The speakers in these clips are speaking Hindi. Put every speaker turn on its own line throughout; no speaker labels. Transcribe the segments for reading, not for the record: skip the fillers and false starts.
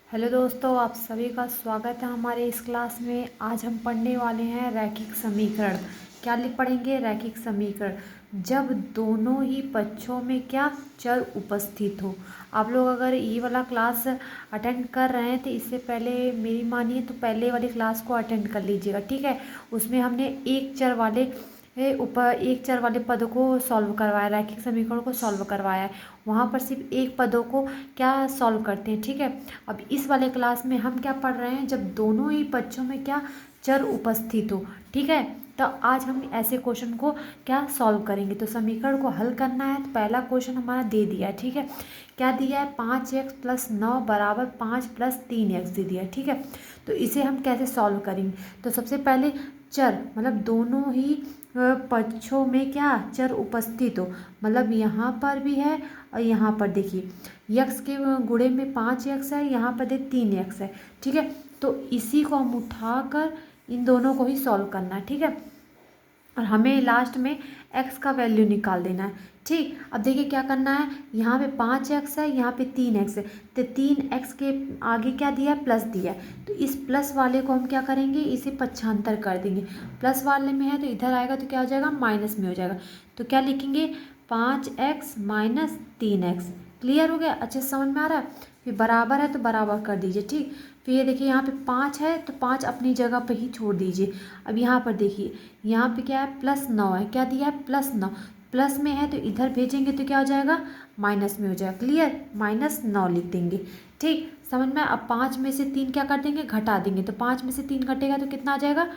हेलो दोस्तों, आप सभी का स्वागत है हमारे इस क्लास में। आज हम पढ़ने वाले हैं रैखिक समीकरण। क्या लिख पढ़ेंगे? रैखिक समीकरण जब दोनों ही पक्षों में क्या चर उपस्थित हो। आप लोग अगर ये वाला क्लास अटेंड कर रहे हैं तो इससे पहले मेरी मानिए तो पहले वाली क्लास को अटेंड कर लीजिएगा, ठीक है। उसमें हमने एक चर वाले पदों को सॉल्व करवाया, रैखिक समीकरण को सॉल्व करवाया है। वहाँ पर सिर्फ एक पदों को क्या सॉल्व करते हैं, ठीक है। अब इस वाले क्लास में हम क्या पढ़ रहे हैं, जब दोनों ही पक्षों में क्या चर उपस्थित हो, ठीक है। तो आज हम ऐसे क्वेश्चन को क्या सॉल्व करेंगे। तो समीकरण को हल करना है। तो पहला क्वेश्चन हमारा दे दिया है, ठीक है। क्या दिया है? 5x+9 बराबर 5+3x दे दिया है, ठीक है। तो इसे हम कैसे सॉल्व करेंगे? तो सबसे पहले चर मतलब दोनों ही पक्षों में क्या चर उपस्थित हो, मतलब यहाँ पर भी है और यहाँ पर देखिए यक्स के गुणे में 5x है, यहाँ पर दे 3x है, ठीक है। तो इसी को हम उठाकर इन दोनों को ही सॉल्व करना है, ठीक है। और हमें लास्ट में x का वैल्यू निकाल देना है, ठीक। अब देखिए क्या करना है, यहाँ पे 5x है, यहाँ पे 3x है। तो 3x के आगे क्या दिया है? प्लस दिया है। तो इस प्लस वाले को हम क्या करेंगे, इसे पक्षांतर कर देंगे। प्लस वाले में है तो इधर आएगा तो क्या हो जाएगा? माइनस में हो जाएगा। तो क्या लिखेंगे? 5x minus 3x। क्लियर हो गया? अच्छे से समझ में आ रहा है? फिर बराबर है तो बराबर कर दीजिए, ठीक। फिर ये देखिए यहाँ पे 5 है तो 5 अपनी जगह पे ही छोड़ दीजिए। अब यहाँ पर देखिए यहाँ पे क्या है? +9 है। क्या दिया है? +9। प्लस में है तो इधर भेजेंगे तो क्या हो जाएगा? माइनस में हो जाएगा। क्लियर? -9 लिख देंगे, ठीक। समझ में? अब 5 में से 3 क्या कर देंगे? घटा देंगे। तो 5 में से 3 घटेगा तो कितना आ जाएगा?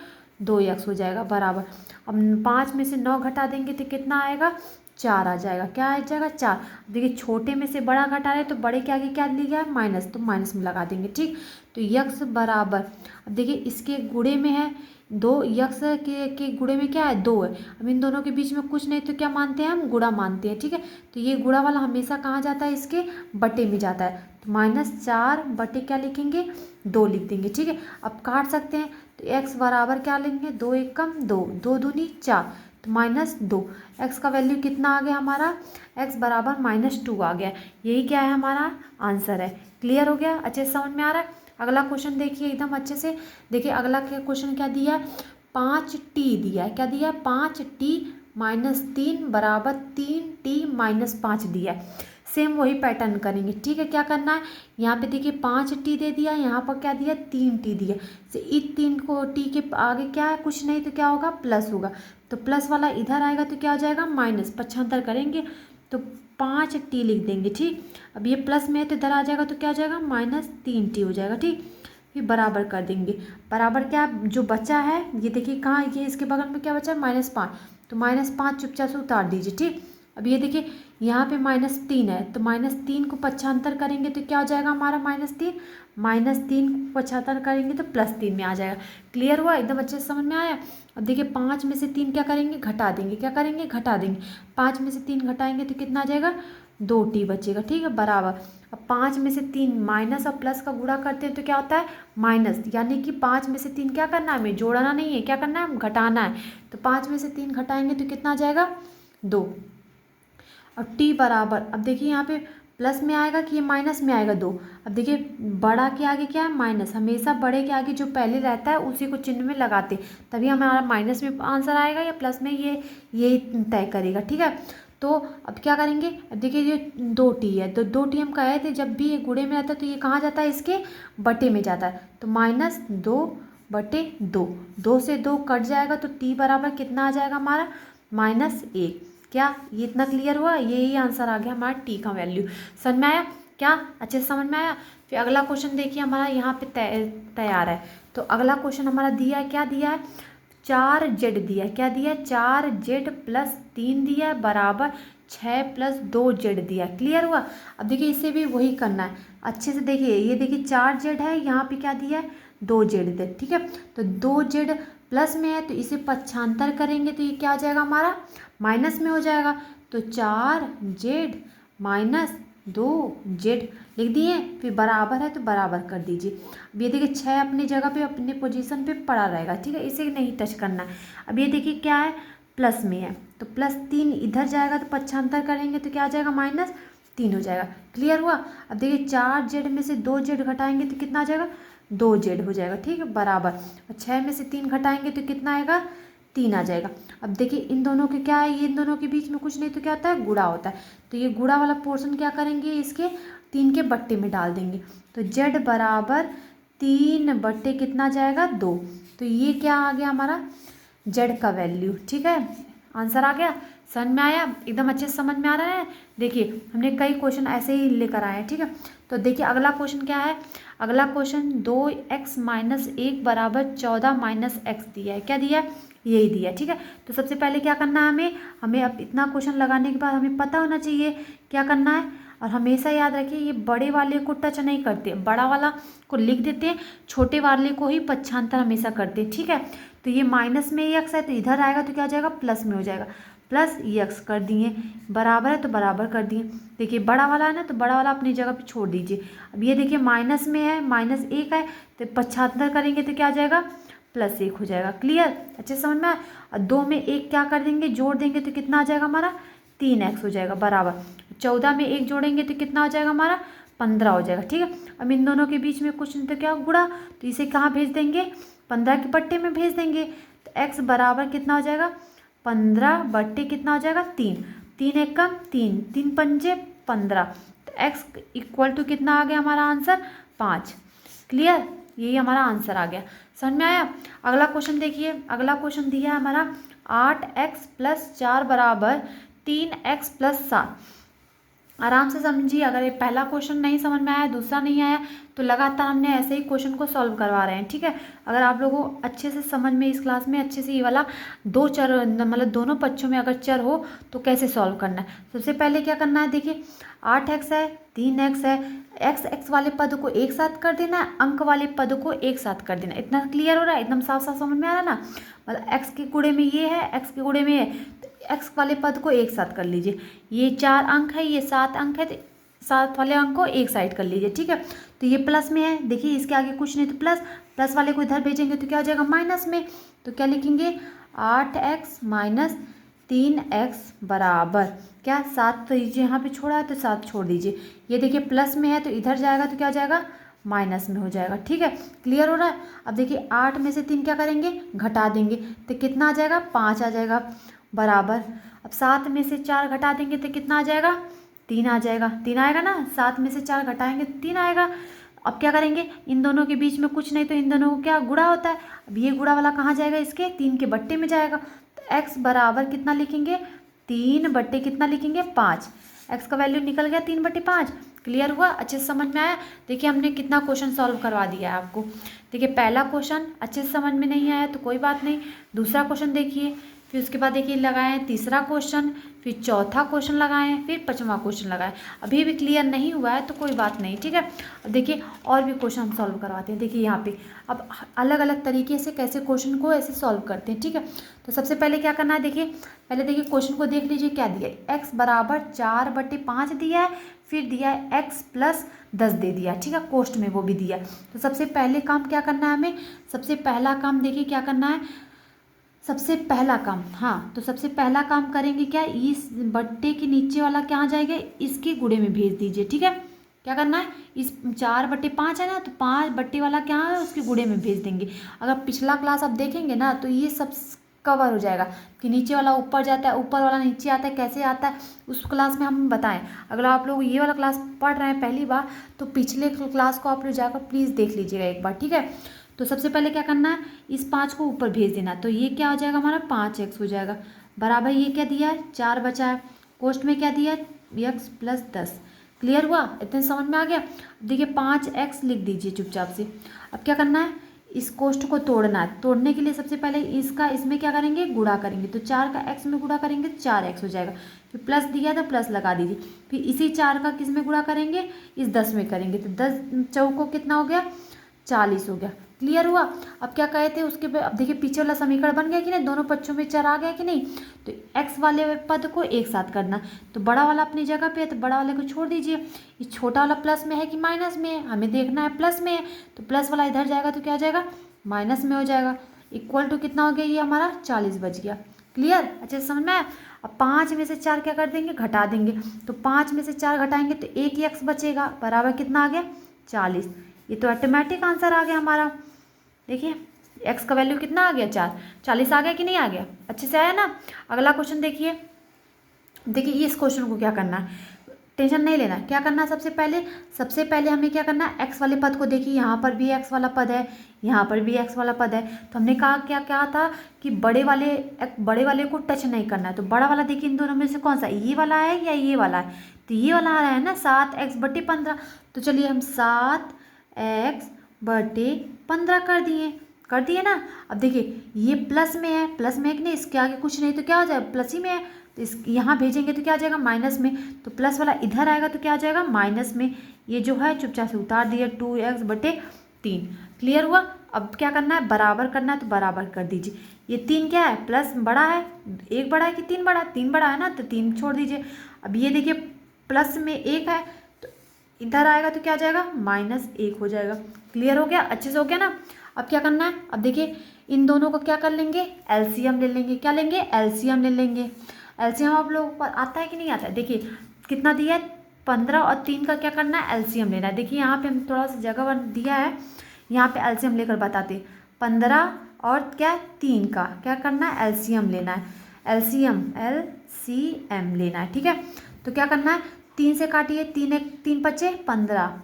2x हो जाएगा बराबर। अब 5 में से 9 घटा देंगे तो कितना आएगा? 4 आ जाएगा। क्या आ जाएगा? 4। देखिए छोटे में से बड़ा घटा रहे तो बड़े के आगे क्या लिया है? माइनस, तो माइनस में लगा देंगे, ठीक। तो यक्स बराबर, अब देखिए इसके गुणे में है 2, यक्स के गुणे में क्या है? 2 है। अब इन दोनों के बीच में कुछ नहीं तो क्या मानते हैं हम? गुणा मानते हैं, ठीक है। तो ये गुणा वाला हमेशा कहाँ जाता है? इसके बटे में जाता है। तो -4 बटे क्या लिखेंगे? 2 लिख देंगे, ठीक है। अब काट सकते हैं तो x बराबर क्या लेंगे? 2 एकम 2, 2 दूनी 4, तो -2। x का वैल्यू कितना आ गया हमारा? x बराबर -2 आ गया। यही क्या है? हमारा आंसर है। क्लियर हो गया? अच्छे से समझ में आ रहा है? अगला क्वेश्चन देखिए एकदम अच्छे से। देखिए अगला क्वेश्चन क्या दिया है? 5t दिया है। क्या दिया है? 5t माइनस 3 बराबर 3t-5 दिया है। सेम वही पैटर्न करेंगे, ठीक है। क्या करना है? यहाँ पे देखिए 5t दे दिया, यहाँ पर क्या दिया? 3t दिया। तो इस 3 को t के आगे क्या है? कुछ नहीं तो क्या होगा? प्लस होगा। तो प्लस वाला इधर आएगा तो क्या हो जाएगा? माइनस। पक्षांतर करेंगे तो 5t लिख देंगे, ठीक। अब ये प्लस में है तो इधर आ जाएगा तो क्या हो जाएगा? -3t हो जाएगा, ठीक। फिर बराबर कर देंगे। बराबर क्या जो बचा है ये देखिए कहाँ, ये इसके बगल में क्या बचा है? -5। तो -5 चुपचाप से उतार दीजिए, ठीक। अब ये देखिए यहाँ पे -3 है तो -3 को पक्षांतर करेंगे तो क्या हो जाएगा हमारा? -3। -3 को पक्षांतर करेंगे तो +3 में आ जाएगा। क्लियर हुआ? एकदम अच्छे से समझ में आया? अब देखिए 5 में से 3 क्या करेंगे? घटा देंगे। क्या करेंगे? घटा देंगे। 5 में से 3 घटाएंगे तो कितना आ जाएगा? 2t बचेगा, ठीक है, बराबर। अब 5 में से 3 माइनस और प्लस का गुणा करते हैं तो क्या होता है? माइनस। यानी कि 5 में से 3 क्या करना है? हमें जोड़ना नहीं है, क्या करना है? घटाना है। तो 5 में से 3 घटाएंगे तो कितना आ जाएगा? 2। और t बराबर, अब देखिए यहाँ पे प्लस में आएगा कि ये माइनस में आएगा? 2। अब देखिए बड़ा के आगे क्या है? माइनस। हमेशा बड़े के आगे जो पहले रहता है उसी को चिन्ह में लगाते, तभी हमारा माइनस में आंसर आएगा या प्लस में, ये तय करेगा, ठीक है। तो अब क्या करेंगे? अब देखिए ये 2t है तो 2t हम कहे थे जब भी ये गुणे में रहता है तो ये कहाँ जाता है? इसके बटे में जाता है। तो -2/2, 2 से 2 कट जाएगा तो t बराबर कितना आ जाएगा हमारा? -1। क्या ये इतना क्लियर हुआ? यही आंसर आ गया हमारा टी का वैल्यू। समझ में आया? क्या अच्छे से समझ में आया? फिर अगला क्वेश्चन देखिए हमारा यहाँ पे तैयार है। तो अगला क्वेश्चन हमारा दिया है, क्या दिया है? 4z दिया है। क्या दिया है? 4z+3 दिया है बराबर 6+2z दिया है। क्लियर हुआ? अब देखिए इसे भी वही करना है अच्छे से। देखिए ये देखिए 4z है, यहाँ पे क्या दिया है? 2z दिया, ठीक है। तो 2z प्लस में है तो इसे पक्षांतर करेंगे तो ये क्या हो जाएगा हमारा? माइनस में हो जाएगा। तो 4z माइनस 2z लिख दिए। फिर बराबर है तो बराबर कर दीजिए। अब ये देखिए 6 अपनी जगह पे अपने पोजीशन पे पड़ा रहेगा, ठीक है, इसे नहीं टच करना है। अब ये देखिए क्या है? प्लस में है तो +3 इधर जाएगा तो पक्षांतर करेंगे तो क्या आ जाएगा? 3 हो जाएगा। क्लियर हुआ। अब देखिए 4z में से 2z घटाएंगे तो कितना आ जाएगा, 2z हो जाएगा। ठीक है, बराबर। और 6 में से 3 घटाएंगे तो कितना आएगा, 3 आ जाएगा। अब देखिए इन दोनों के क्या है, ये इन दोनों के बीच में कुछ नहीं तो क्या होता है, गुणा होता है। तो ये गुणा वाला पोर्शन क्या करेंगे, इसके 3 के बट्टे में डाल देंगे। तो z बराबर 3 बट्टे कितना जाएगा, 2। तो ये क्या आ गया हमारा z का वैल्यू। ठीक है, आंसर आ गया। समझ में आया, एकदम अच्छे से समझ में आ रहा है। देखिए हमने कई क्वेश्चन ऐसे ही लेकर आए हैं। ठीक है, तो देखिए अगला क्वेश्चन क्या है। अगला क्वेश्चन 2x माइनस 1 बराबर 14 माइनस एक्स दिया है। क्या दिया है, यही दिया है। ठीक है, तो सबसे पहले क्या करना है हमें अब इतना क्वेश्चन लगाने के बाद हमें पता होना चाहिए क्या करना है। और हमेशा याद रखिए ये बड़े वाले को टच नहीं करते, बड़ा वाला को लिख देते हैं, छोटे वाले को ही पक्षांतर हमेशा करते हैं। ठीक है, तो ये माइनस में एक्स है तो इधर आएगा तो क्या हो जाएगा, प्लस में हो जाएगा। प्लस एक्स कर दिए, बराबर है तो बराबर कर दिए। देखिए बड़ा वाला है ना, तो बड़ा वाला अपनी जगह पे छोड़ दीजिए। अब ये देखिए माइनस में है, माइनस 1 है तो पक्षांतर करेंगे तो क्या आ जाएगा, +1 हो जाएगा। क्लियर, अच्छे से समझ में आया। और 2 में 1 क्या कर देंगे, जोड़ देंगे तो कितना आ जाएगा हमारा, 3x हो जाएगा बराबर। 14 में 1 जोड़ेंगे तो कितना हो जाएगा हमारा, 15 हो जाएगा। ठीक है, अब इन दोनों के बीच में कुछ नहीं तो क्या गुणा, तो इसे कहाँ भेज देंगे, 15 के बट्टे में भेज देंगे। तो x बराबर कितना हो जाएगा, 15 बट्टे कितना हो जाएगा, 3। 3 एक कम 3, 3 पंजे 15। तो x इक्वल टू कितना आ गया हमारा आंसर, 5। क्लियर, यही हमारा आंसर आ गया। समझ में आया। अगला क्वेश्चन देखिए, अगला क्वेश्चन दिया है हमारा 8x + 4 बराबर 3x + 7। आराम से समझिए, अगर ये पहला क्वेश्चन नहीं समझ में आया, दूसरा नहीं आया, तो लगातार हमने ऐसे ही क्वेश्चन को सॉल्व करवा रहे हैं। ठीक है, अगर आप लोगों को अच्छे से समझ में इस क्लास में अच्छे से ये वाला दो चर मतलब दोनों पक्षों में अगर चर हो तो कैसे सॉल्व करना है। सबसे पहले क्या करना है, देखिए 8x है, 3x है, x वाले पद को एक साथ कर देना है, अंक वाले पद को एक साथ कर देना। इतना क्लियर हो रहा है, एकदम साफ साफ समझ में आ रहा है ना। मतलब x के गुणे में ये है, x के गुणे में ये, एक्स वाले पद को एक साथ कर लीजिए। ये 4 अंक है, ये 7 अंक है, तो 7 वाले अंक को एक साइड कर लीजिए। ठीक है, तो ये प्लस में है, देखिए इसके आगे कुछ नहीं तो प्लस, प्लस वाले को इधर भेजेंगे तो क्या हो जाएगा, माइनस में। तो क्या लिखेंगे, 8x - 3x बराबर क्या, 7 तो यहाँ पे छोड़ा है तो 7 छोड़ दीजिए। ये देखिए प्लस में है तो इधर जाएगा तो क्या हो जाएगा, माइनस में हो जाएगा। ठीक है, क्लियर हो रहा है। अब देखिए 8 में से 3 क्या करेंगे, घटा देंगे तो कितना आ जाएगा, 5 आ जाएगा बराबर। अब 7 में से 4 घटा देंगे तो कितना आ जाएगा, 3 आ जाएगा। 3 आएगा ना, 7 में से 4 घटाएंगे तो 3 आएगा। अब क्या करेंगे, इन दोनों के बीच में कुछ नहीं तो इन दोनों को क्या गुणा होता है। अब ये गुणा वाला कहाँ जाएगा, इसके 3 के बट्टे में जाएगा। तो x बराबर कितना लिखेंगे, 3 बट्टे कितना लिखेंगे, 5। x का वैल्यू निकल गया 3 बट्टे 5। क्लियर हुआ, अच्छे से समझ में आया। देखिए हमने कितना क्वेश्चन सॉल्व करवा दिया है आपको। देखिए पहला क्वेश्चन अच्छे से समझ में नहीं आया तो कोई बात नहीं, दूसरा क्वेश्चन देखिए, फिर उसके बाद देखिए लगाएं तीसरा क्वेश्चन, फिर चौथा क्वेश्चन लगाएं, फिर 5वां क्वेश्चन लगाएं। अभी भी क्लियर नहीं हुआ है तो कोई बात नहीं। ठीक है, अब देखिए और भी क्वेश्चन हम सॉल्व करवाते हैं। देखिए यहाँ पे अब अलग अलग तरीके से कैसे क्वेश्चन को ऐसे सॉल्व करते हैं। ठीक है, तो सबसे पहले क्या करना है, देखिए पहले देखिए क्वेश्चन को देख लीजिए क्या दिया है। x बराबर 4/5 दिया है, फिर दिया है x + 10 दे दिया। ठीक है, कोष्ट में वो भी दिया। तो सबसे पहले काम क्या करना है हमें, सबसे पहला काम देखिए क्या करना है, सबसे पहला काम, हाँ तो सबसे पहला काम करेंगे क्या, इस बट्टे के नीचे वाला क्या आ जाएगा, इसके गुणे में भेज दीजिए। ठीक है, क्या करना है, इस 4/5 है ना, तो 5 बट्टे वाला क्या है उसके गुणे में भेज देंगे। अगर पिछला क्लास आप देखेंगे ना तो ये सब कवर हो जाएगा कि नीचे वाला ऊपर जाता है, ऊपर वाला नीचे आता है, कैसे आता है उस क्लास में हम बताएं। अगर आप लोग ये वाला क्लास पढ़ रहे हैं पहली बार तो पिछले क्लास को आप लोग जाकर प्लीज़ देख लीजिएगा एक बार। ठीक है, तो सबसे पहले क्या करना है, इस 5 को ऊपर भेज देना। तो ये क्या हो जाएगा हमारा, 5x हो जाएगा बराबर। ये क्या दिया है, 4 बचा है, कोष्ट में क्या दिया है, x + 10। क्लियर हुआ, इतने समझ में आ गया। देखिए 5x लिख दीजिए चुपचाप से। अब क्या करना है, इस कोष्ट को तोड़ना है। तोड़ने के लिए सबसे पहले इसका इसमें क्या करेंगे, गुणा करेंगे। तो 4 का x में गुणा करेंगे तो 4x हो जाएगा। फिर प्लस दिया था, प्लस लगा दीजिए। फिर इसी 4 का किस में गुणा करेंगे, इस 10 में करेंगे। तो 10 चौको कितना हो गया, 40 हो गया। क्लियर हुआ। अब क्या कहे थे उसके, अब देखिए पीछे वाला समीकरण बन गया कि नहीं, दोनों पक्षों में चर आ गया कि नहीं। तो x वाले पद को एक साथ करना, तो बड़ा वाला अपनी जगह पे है तो बड़ा वाले को छोड़ दीजिए। ये छोटा वाला प्लस में है कि माइनस में है, हमें देखना है प्लस में है, तो प्लस वाला इधर जाएगा तो क्या हो जाएगा, माइनस में हो जाएगा। इक्वल टू कितना हो गया, ये हमारा 40 बच गया। क्लियर, अच्छे से समझ में आया। अब 5 में से 4 क्या कर देंगे, घटा देंगे। तो 5 में से 4 घटाएंगे तो एक ही x बचेगा, बराबर कितना आ गया, 40। ये तो ऑटोमेटिक आंसर आ गया हमारा। देखिए x का वैल्यू कितना आ गया, 40 आ गया कि नहीं आ गया, अच्छे से आया ना। अगला क्वेश्चन देखिए। देखिए इस क्वेश्चन को क्या करना है, टेंशन नहीं लेना। क्या करना है, सबसे पहले हमें क्या करना है, x वाले पद को देखिए, यहाँ पर भी x वाला पद है, यहाँ पर भी x वाला पद है। तो हमने कहा क्या क्या था कि बड़े वाले को टच नहीं करना है। तो बड़ा वाला देखिए इन दोनों में से कौन सा, ये वाला है या ये वाला है, तो ये वाला आ रहा है ना 7x/15। तो चलिए हम 7x/15 कर दिए ना। अब देखिए ये प्लस में है कि नहीं, इसके आगे कुछ नहीं तो क्या हो जाएगा, प्लस ही में है। तो इस यहाँ भेजेंगे तो क्या आ जाएगा, माइनस में। तो प्लस वाला इधर आएगा तो क्या आ जाएगा, माइनस में। ये जो है चुपचाप से उतार दिया, 2x/3। क्लियर हुआ। अब क्या करना है, बराबर करना है, तो बराबर कर दीजिए। ये 3 क्या है, प्लस बड़ा है, 1 बड़ा है कि 3 बड़ा, 3 बड़ा है ना, तो 3 छोड़ दीजिए। अब ये देखिए प्लस में 1 है तो इधर आएगा तो क्या आ जाएगा, -1 हो जाएगा। क्लियर हो गया, अच्छे से हो गया ना। अब क्या करना है, अब देखिए इन दोनों को क्या कर लेंगे, एलसीएम ले लेंगे। क्या लेंगे, एलसीएम ले लेंगे। एलसीएम आप लोगों को आता है कि नहीं आता है, देखिए कितना दिया है, 15 और 3 का क्या करना है, एलसीएम लेना है। देखिए यहाँ पे हम थोड़ा सा जगह दिया है, यहाँ पे एलसीएम लेकर बताते हैं। 15 और क्या 3 का क्या करना है, एलसीएम लेना है। एलसीएम लेना है, ठीक है। तो क्या करना है, 3 से काटिए, 3 बचे 15,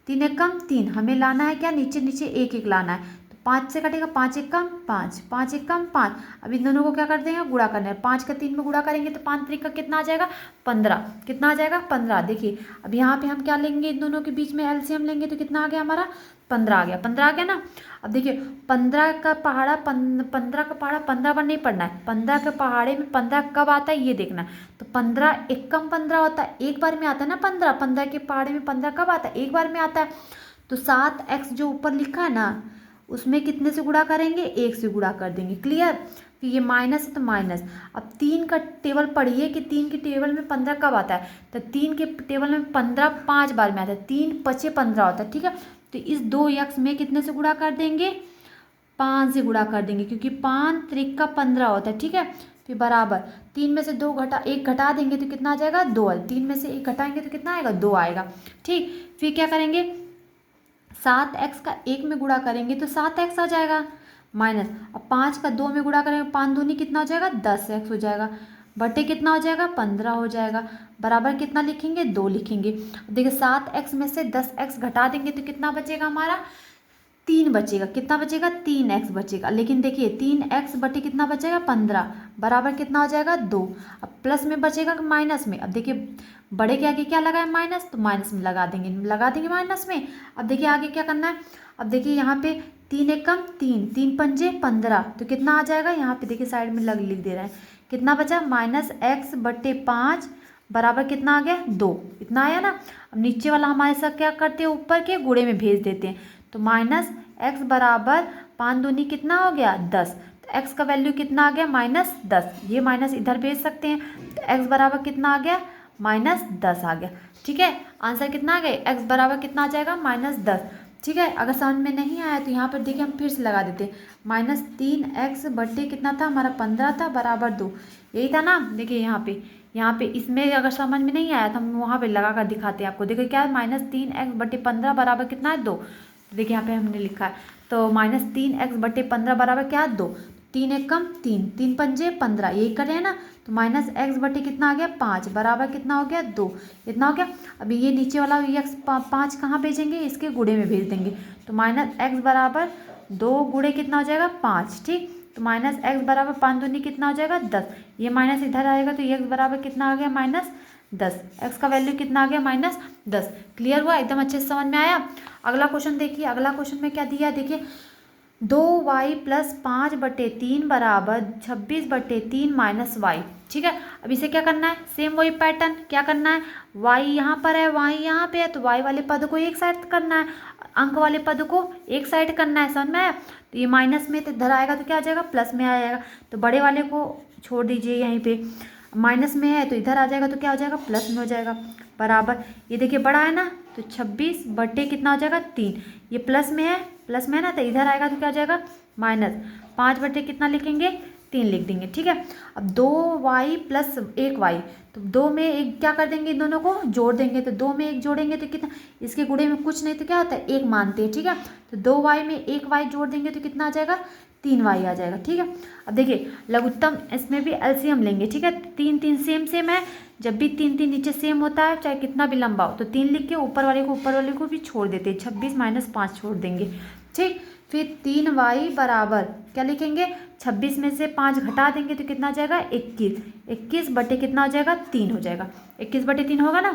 3 एक कम 3, हमें लाना है क्या, नीचे नीचे 1 1 लाना है। 5 से कटेगा, 5 एक कम 5, 5 एक कम 5। अब इन दोनों को क्या कर देंगे, गुणा करना है। 5 का 3 में गुणा करेंगे तो 5 3 का कितना आ जाएगा, 15। कितना आ जाएगा, 15। देखिए अब यहाँ पे हम क्या लेंगे, इन दोनों के बीच में एलसीएम लेंगे तो कितना आ गया हमारा, 15 आ गया। 15 आ गया ना। अब देखिए 15 का पहाड़ा 15 बार नहीं पढ़ना है। 15 के पहाड़े में 15 कब आता है ये देखना है। तो 15 एक कम 15 होता है, एक बार में आता है ना 15। 15 के पहाड़े में 15 कब आता है, एक बार में आता है। तो 7x जो ऊपर लिखा है ना, उसमें कितने से गुणा करेंगे, 1 से गुणा कर देंगे। क्लियर। फिर ये माइनस है तो माइनस। अब 3 का टेबल पढ़िए कि 3 के टेबल में 15 कब आता है। तो 3 के टेबल में 15 5 बार में आता है, 3 5 15 होता है, ठीक है। तो इस 2x में कितने से गुणा कर देंगे, 5 से गुणा कर देंगे, क्योंकि 5 3 का 15 होता है, ठीक है। फिर बराबर 3 में से 1 घटा देंगे तो कितना आ जाएगा, 2। 3 में से 1 घटाएंगे तो कितना आएगा, 2 आएगा, ठीक। फिर क्या करेंगे, 7x का 1 में गुणा करेंगे तो 7x आ जाएगा, माइनस। अब 5 का 2 में गुणा करेंगे, 5 दूनी कितना हो जाएगा, 10x हो जाएगा, बटे कितना हो जाएगा, 15 हो जाएगा, बराबर कितना लिखेंगे, 2 लिखेंगे। देखिए 7x में से 10x घटा देंगे तो कितना बचेगा हमारा, 3 बचेगा। कितना बचेगा, 3x बचेगा। लेकिन देखिए 3x बटे कितना बचेगा, 15, बराबर कितना हो जाएगा, 2। अब प्लस में बचेगा कि माइनस में। अब देखिए बड़े के आगे क्या लगा है, माइनस, तो माइनस में लगा देंगे माइनस में। अब देखिए आगे क्या करना है। अब देखिए यहाँ पे 3 एक कम 3, 3 पंजे 15, तो कितना आ जाएगा, यहाँ पे देखिए साइड में लिख दे रहा है, कितना बचा, -x/5 बराबर कितना आ गया, 2। इतना आया ना। अब नीचे वाला हमारे साथ क्या करते हैं, ऊपर के गुणे में भेज देते हैं। तो -x बराबर 5 दूनी कितना हो गया, 10। तो x का वैल्यू कितना आ गया, -10। ये माइनस इधर भेज सकते हैं। तो x बराबर कितना आ गया, -10 आ गया, ठीक है। आंसर कितना आ गया, x बराबर कितना आ जाएगा, -10, ठीक है। अगर समझ में नहीं आया तो यहाँ पर देखिए हम फिर से लगा देते हैं। -3x बटे कितना था हमारा, 15 था, बराबर 2, यही था ना। देखिए यहाँ पे इसमें अगर समझ में नहीं आया तो हम वहाँ पे लगा कर दिखाते हैं आपको। देखिए क्या है, -3x बटे 15 बराबर कितना है, 2। देखिए यहाँ पे हमने लिखा है। तो -3x बटे 15 बराबर क्या है, 2। 3 एक कम 3, 3 पंजे 15, यही कर रहे हैं ना। तो -x बटे कितना आ गया, 5, बराबर कितना हो गया, 2। इतना हो गया। अभी ये नीचे वाला x 5 कहाँ भेजेंगे, इसके गुणे में भेज देंगे। तो -x बराबर 2 गुणे कितना हो जाएगा, 5, ठीक। तो -x बराबर 5 दूनी कितना हो जाएगा, 10। ये माइनस इधर आएगा तो x बराबर कितना आ गया, -10। x का वैल्यू कितना आ गया, -10। क्लियर हुआ, एकदम अच्छे से समझ में आया। अगला क्वेश्चन देखिए। अगला क्वेश्चन में क्या दिया है, देखिए 2y + 5/3 बराबर 26/3 - y, ठीक है। अब इसे क्या करना है, सेम वही पैटर्न। क्या करना है, y यहाँ पर है, y यहाँ पे है, तो y वाले पद को एक साइड करना है, अंक वाले पद को एक साइड करना है, समझ में आया। तो ये माइनस में तो इधर आएगा तो क्या आ जाएगा, प्लस में आ जाएगा। तो बड़े वाले को छोड़ दीजिए, यहीं पे माइनस में है तो इधर आ जाएगा तो क्या हो जाएगा, प्लस में हो जाएगा, बराबर। ये देखिए बड़ा है ना, तो 26 बटे कितना हो जाएगा, 3। ये प्लस में है ना, तो इधर आएगा तो क्या हो जाएगा, -5 बटे कितना लिखेंगे, 3 लिख देंगे, ठीक है। अब 2y प्लस 1y, तो 2 में 1 क्या कर देंगे, इन दोनों को जोड़ देंगे, तो 2 में 1 जोड़ेंगे तो कितना, इसके गुणे में कुछ नहीं तो क्या होता है 1 मानते हैं, ठीक है। तो 2y में 1y जोड़ देंगे तो कितना आ जाएगा, 3y आ जाएगा, ठीक है। अब देखिए लघुत्तम, इसमें भी एलसीएम लेंगे, ठीक है। 3 3 सेम सेम है, जब भी 3 3 नीचे सेम होता है चाहे कितना भी लंबा हो, तो 3 लिख के ऊपर वाले को भी छोड़ देते हैं, 26 माइनस 5 छोड़ देंगे, ठीक। फिर 3y बराबर क्या लिखेंगे, 26 में से 5 घटा देंगे तो कितना आ जाएगा 21, 21 बटे कितना हो जाएगा 3 हो जाएगा, 21 बटे 3 होगा ना।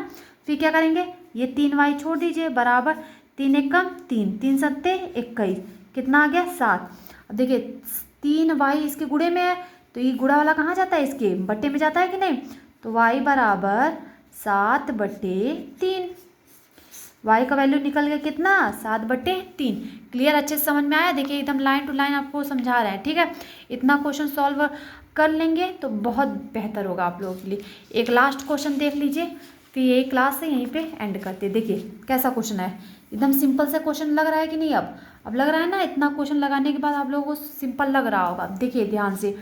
फिर क्या करेंगे, ये 3y छोड़ दीजिए बराबर 3 एक कम 3, 3 सत्ते 21, कितना आ गया 7। अब देखिए 3y इसके गुणे में है, तो ये गुणा वाला कहाँ जाता है, इसके बट्टे में जाता है कि नहीं, तो y बराबर 7 बटे 3, y का वैल्यू निकल गया कितना 7 बटे 3। क्लियर, अच्छे से समझ में आया। देखिए एकदम लाइन टू लाइन आपको समझा रहे हैं, ठीक है। इतना क्वेश्चन सॉल्व कर लेंगे तो बहुत बेहतर होगा आप लोगों के लिए। एक लास्ट क्वेश्चन देख लीजिए, फिर ये क्लास से यहीं पे एंड करते। देखिए कैसा क्वेश्चन है, एकदम सिंपल सा क्वेश्चन लग रहा है कि नहीं, अब लग रहा है ना, इतना क्वेश्चन लगाने के बाद आप लोगों को सिंपल लग रहा होगा। देखिए ध्यान से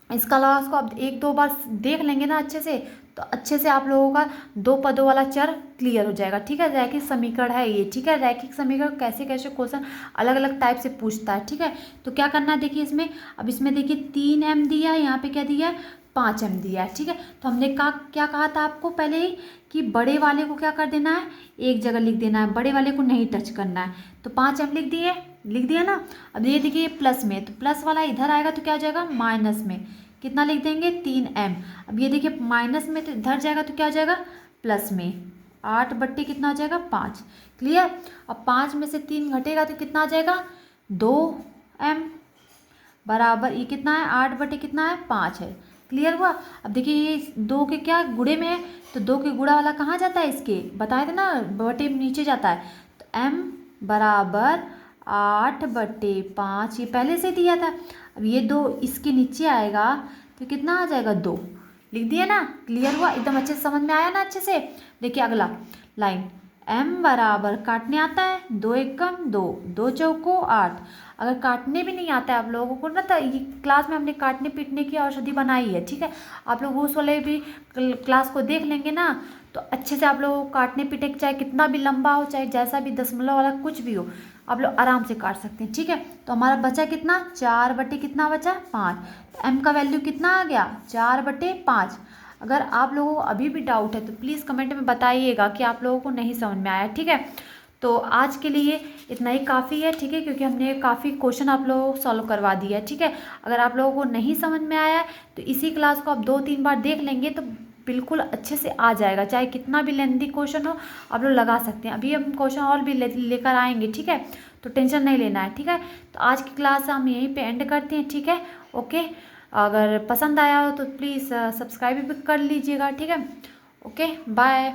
इस क्लास को आप 1-2 बार देख लेंगे ना अच्छे से, तो अच्छे से आप लोगों का 2 पदों वाला चर क्लियर हो जाएगा, ठीक है। रैखिक समीकरण है ये, ठीक है। रैखिक समीकरण कैसे कैसे क्वेश्चन अलग अलग टाइप से पूछता है, ठीक है। तो क्या करना है देखिए इसमें, अब इसमें देखिए 3m दिया है, यहाँ पे क्या दिया है 5m दिया है, ठीक है। तो हमने क्या कहा था आपको पहले ही कि बड़े वाले को क्या कर देना है, एक जगह लिख देना है, बड़े वाले को नहीं टच करना है। तो 5m लिख दिया ना। अब ये देखिए प्लस में, तो प्लस वाला इधर आएगा तो क्या हो जाएगा माइनस में, कितना लिख देंगे 3m। अब ये देखिए माइनस में तो इधर जाएगा तो क्या हो जाएगा प्लस में, 8 बट्टे कितना आ जाएगा 5। क्लियर। अब 5 में से 3 घटेगा तो कितना आ जाएगा 2m बराबर ये कितना है 8 बटे कितना है 5 है। क्लियर हुआ। अब देखिए ये 2 के क्या गुणे में है, तो 2 के गुणा वाला कहाँ जाता है, इसके बताए थे ना बटे नीचे जाता है। तो m बराबर 8 बटे 5 ये पहले से दिया था। अब ये 2 इसके नीचे आएगा तो कितना आ जाएगा 2, लिख दिया ना। क्लियर हुआ, एकदम अच्छे से समझ में आया ना अच्छे से। देखिए अगला लाइन, m बराबर काटने आता है 2 एक कम 2, 2 चौको 8। अगर काटने भी नहीं आता है आप लोगों को ना, तो ये क्लास में हमने काटने पीटने की औषधि बनाई है, ठीक है। आप लोग उस वाले भी क्लास को देख लेंगे ना, तो अच्छे से आप लोग काटने पीटे चाहे कितना भी लंबा हो चाहे जैसा भी दशमलव वाला कुछ भी हो, आप लोग आराम से काट सकते हैं, ठीक है। तो हमारा बचा कितना 4 बटे कितना बचा 5। तो m का वैल्यू कितना आ गया 4 बटे 5। अगर आप लोगों को अभी भी डाउट है तो प्लीज़ कमेंट में बताइएगा कि आप लोगों को नहीं समझ में आया, ठीक है। तो आज के लिए इतना ही काफ़ी है, ठीक है, क्योंकि हमने काफ़ी क्वेश्चन आप लोगों को सॉल्व करवा दिया है, ठीक है। अगर आप लोगों को नहीं समझ में आया है तो इसी क्लास को आप 2-3 बार देख लेंगे तो बिल्कुल अच्छे से आ जाएगा, चाहे कितना भी लेंथी क्वेश्चन हो आप लोग लगा सकते हैं। अभी हम क्वेश्चन और भी लेकर आएंगे, ठीक है, तो टेंशन नहीं लेना है, ठीक है। तो आज की क्लास हम यहीं पे एंड करते हैं, ठीक है, ओके। अगर पसंद आया हो तो प्लीज़ सब्सक्राइब भी कर लीजिएगा, ठीक है, ओके बाय।